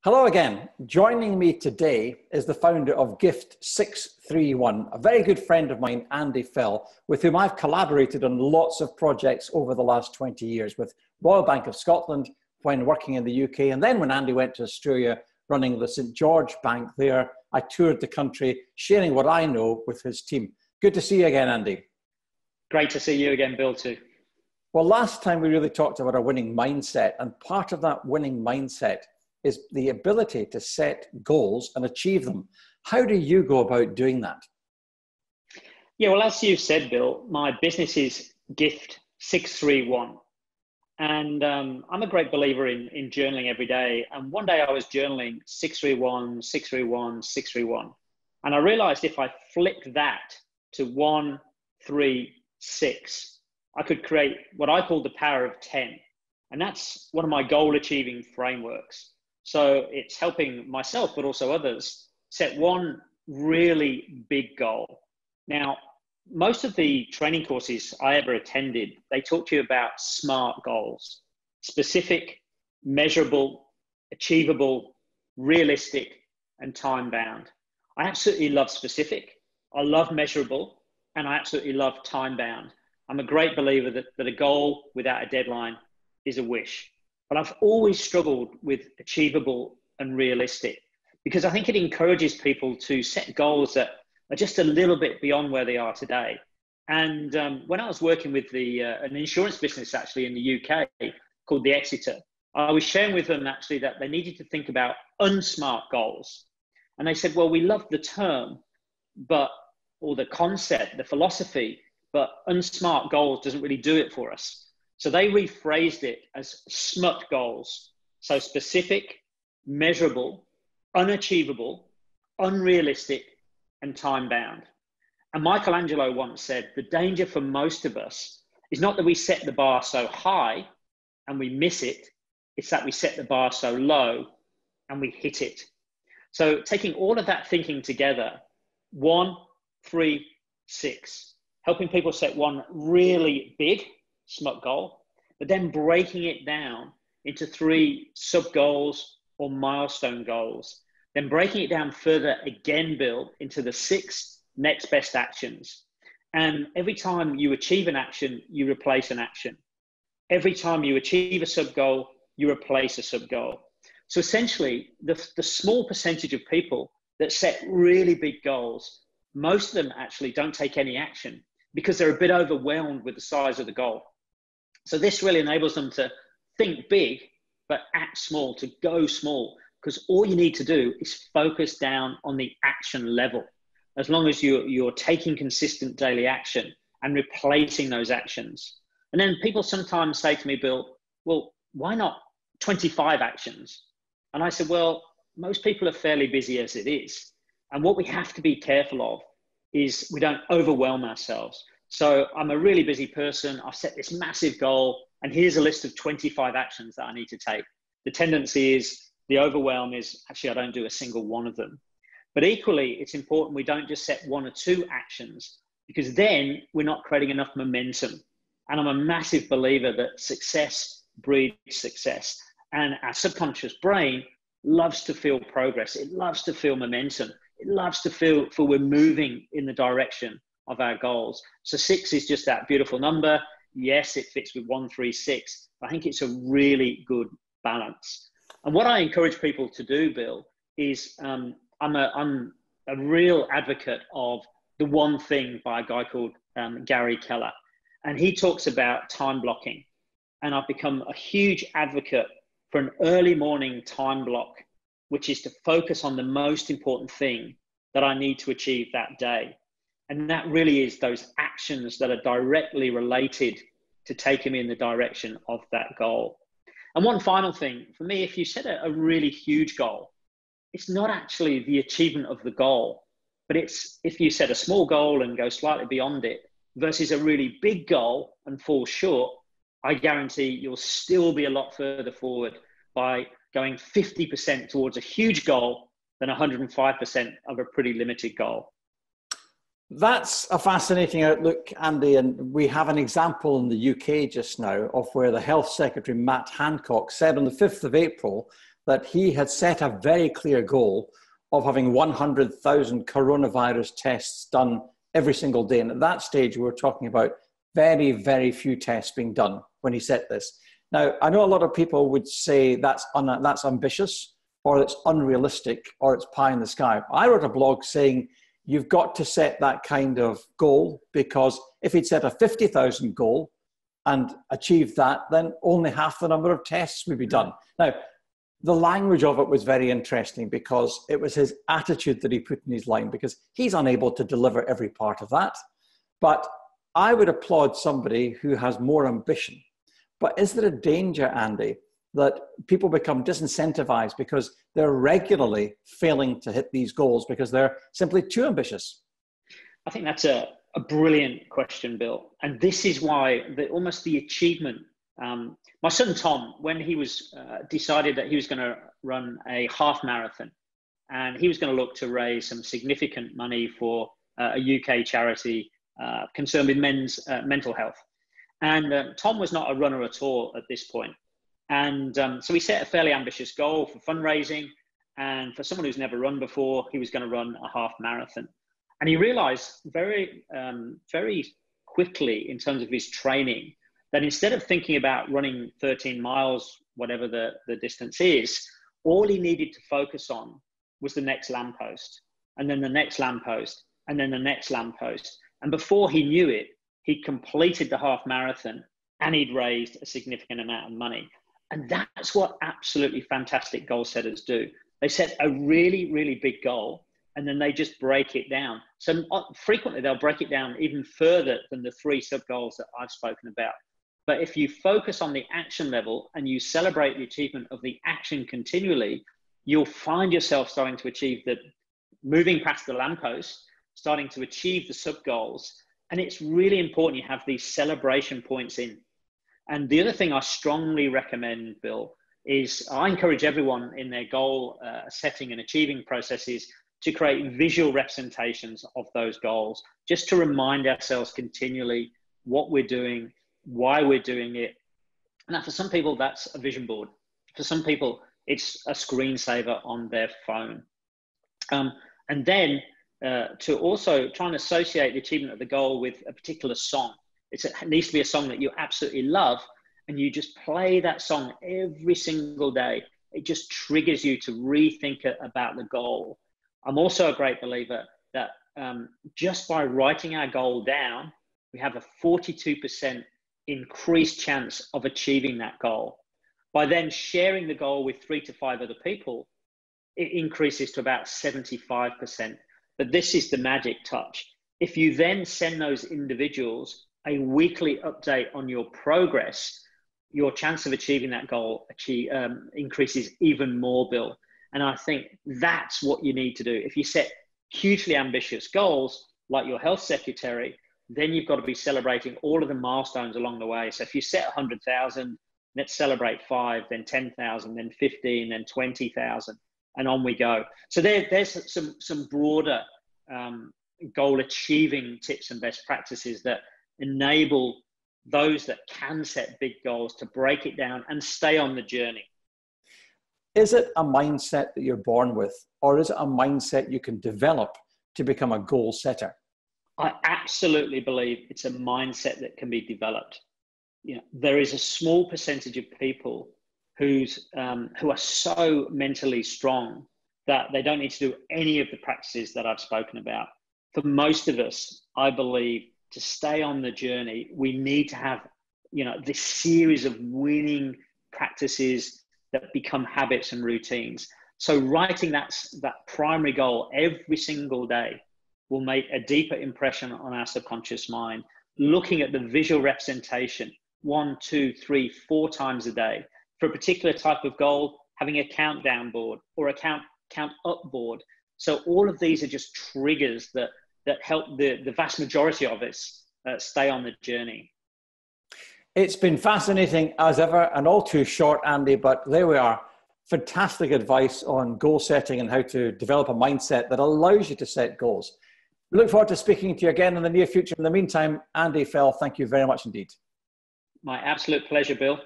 Hello again. Joining me today is the founder of Gift 631, a very good friend of mine, Andy Fell, with whom I've collaborated on lots of projects over the last 20 years with Royal Bank of Scotland when working in the UK. And then when Andy went to Australia running the St. George Bank there, I toured the country sharing what I know with his team. Good to see you again, Andy. Great to see you again, Bill, too. Well, last time we really talked about a winning mindset, and part of that winning mindset is the ability to set goals and achieve them. How do you go about doing that? Yeah, well, as you said, Bill, my business is Gift 631. And I'm a great believer in journaling every day. And one day I was journaling 631, 631, 631. And I realized if I flipped that to 1, 3, 6, I could create what I call the power of 10. And that's one of my goal achieving frameworks. So it's helping myself, but also others, set one really big goal. Now, most of the training courses I ever attended, they talk to you about SMART goals: specific, measurable, achievable, realistic, and time-bound. I absolutely love specific, I love measurable, and I absolutely love time-bound. I'm a great believer that a goal without a deadline is a wish. But I've always struggled with achievable and realistic, because I think it encourages people to set goals that are just a little bit beyond where they are today. And when I was working with an insurance business actually in the UK called the Exeter, I was sharing with them actually that they needed to think about unsmart goals. And they said, well, we love the term, or the concept, the philosophy, but unsmart goals doesn't really do it for us. So they rephrased it as SMUT goals. So specific, measurable, unachievable, unrealistic, and time-bound. And Michelangelo once said, the danger for most of us is not that we set the bar so high and we miss it, it's that we set the bar so low and we hit it. So taking all of that thinking together, 1, 3, 6, helping people set one really big SMUT goal, but then breaking it down into 3 sub-goals or milestone goals, then breaking it down further again, Bill, into the 6 next best actions. And every time you achieve an action, you replace an action. Every time you achieve a sub-goal, you replace a sub-goal. So essentially, the small percentage of people that set really big goals, most of them actually don't take any action because they're a bit overwhelmed with the size of the goal. So this really enables them to think big, but act small, to go small, because all you need to do is focus down on the action level. As long as you're taking consistent daily action and replacing those actions. And then people sometimes say to me, Bill, well, why not 25 actions? And I said, well, most people are fairly busy as it is. And what we have to be careful of is we don't overwhelm ourselves. So I'm a really busy person. I've set this massive goal, and here's a list of 25 actions that I need to take. The tendency is, the overwhelm is, actually, I don't do a single one of them. But equally, it's important we don't just set 1 or 2 actions, because then we're not creating enough momentum. And I'm a massive believer that success breeds success. And our subconscious brain loves to feel progress. It loves to feel momentum. It loves to feel we're moving in the direction of our goals. So 6 is just that beautiful number. Yes, it fits with 1, 3, 6. I think it's a really good balance. And what I encourage people to do, Bill, is I'm a real advocate of The One Thing by a guy called Gary Keller. And he talks about time blocking. And I've become a huge advocate for an early morning time block, which is to focus on the most important thing that I need to achieve that day. And that really is those actions that are directly related to taking me in the direction of that goal. And one final thing, for me, if you set a really huge goal, it's not actually the achievement of the goal, but it's if you set a small goal and go slightly beyond it versus a really big goal and fall short, I guarantee you'll still be a lot further forward by going 50% towards a huge goal than 105% of a pretty limited goal. That's a fascinating outlook, Andy, and we have an example in the UK just now of where the Health Secretary, Matt Hancock, said on the 5th of April that he had set a very clear goal of having 100,000 coronavirus tests done every single day. And at that stage, we were talking about very, very few tests being done when he set this. Now, I know a lot of people would say that's ambitious, or it's unrealistic, or it's pie in the sky. I wrote a blog saying you've got to set that kind of goal, because if he'd set a 50,000 goal and achieved that, then only half the number of tests would be done. Now, the language of it was very interesting because it was his attitude that he put in his line, because he's unable to deliver every part of that. But I would applaud somebody who has more ambition. But is there a danger, Andy, that people become disincentivized because they're regularly failing to hit these goals because they're simply too ambitious? I think that's a brilliant question, Bill. And this is why almost the achievement. My son, Tom, when he was decided that he was going to run a half marathon, and he was going to look to raise some significant money for a UK charity concerned with men's mental health. And Tom was not a runner at all at this point. And so he set a fairly ambitious goal for fundraising. And for someone who's never run before, he was going to run a half marathon. And he realized very, very quickly in terms of his training that instead of thinking about running 13 miles, whatever the distance is, all he needed to focus on was the next lamppost, and then the next lamppost, and then the next lamppost. And before he knew it, he'd completed the half marathon and he'd raised a significant amount of money. And that's what absolutely fantastic goal setters do. They set a really, really big goal, and then they just break it down. So frequently they'll break it down even further than the 3 sub goals that I've spoken about. But if you focus on the action level and you celebrate the achievement of the action continually, you'll find yourself starting to achieve moving past the lamppost, starting to achieve the sub goals. And it's really important you have these celebration points in. And the other thing I strongly recommend, Bill, is I encourage everyone in their goal setting and achieving processes to create visual representations of those goals, just to remind ourselves continually what we're doing, why we're doing it. Now, for some people, that's a vision board. For some people, it's a screensaver on their phone. And then to also try and associate the achievement of the goal with a particular song. It needs to be a song that you absolutely love, and you just play that song every single day. It just triggers you to rethink about the goal. I'm also a great believer that just by writing our goal down, we have a 42% increased chance of achieving that goal. By then sharing the goal with 3 to 5 other people, it increases to about 75%. But this is the magic touch. If you then send those individuals a weekly update on your progress, your chance of achieving that goal increases even more, Bill. And I think that's what you need to do. If you set hugely ambitious goals, like your health secretary, then you've got to be celebrating all of the milestones along the way. So if you set 100,000, let's celebrate 5, then 10,000, then 15, then 20,000, and on we go. So there's some broader goal achieving tips and best practices that enable those that can set big goals to break it down and stay on the journey. Is it a mindset that you're born with, or is it a mindset you can develop to become a goal setter? I absolutely believe it's a mindset that can be developed. You know, there is a small percentage of people who are so mentally strong that they don't need to do any of the practices that I've spoken about. For most of us, I believe, to stay on the journey, we need to have, this series of winning practices that become habits and routines. So writing that primary goal every single day will make a deeper impression on our subconscious mind. Looking at the visual representation 1, 2, 3, 4 times a day for a particular type of goal, having a countdown board or a count up board. So all of these are just triggers that help the vast majority of us stay on the journey. It's been fascinating as ever, and all too short, Andy, but there we are. Fantastic advice on goal setting and how to develop a mindset that allows you to set goals. We look forward to speaking to you again in the near future. In the meantime, Andy Fell, thank you very much indeed. My absolute pleasure, Bill.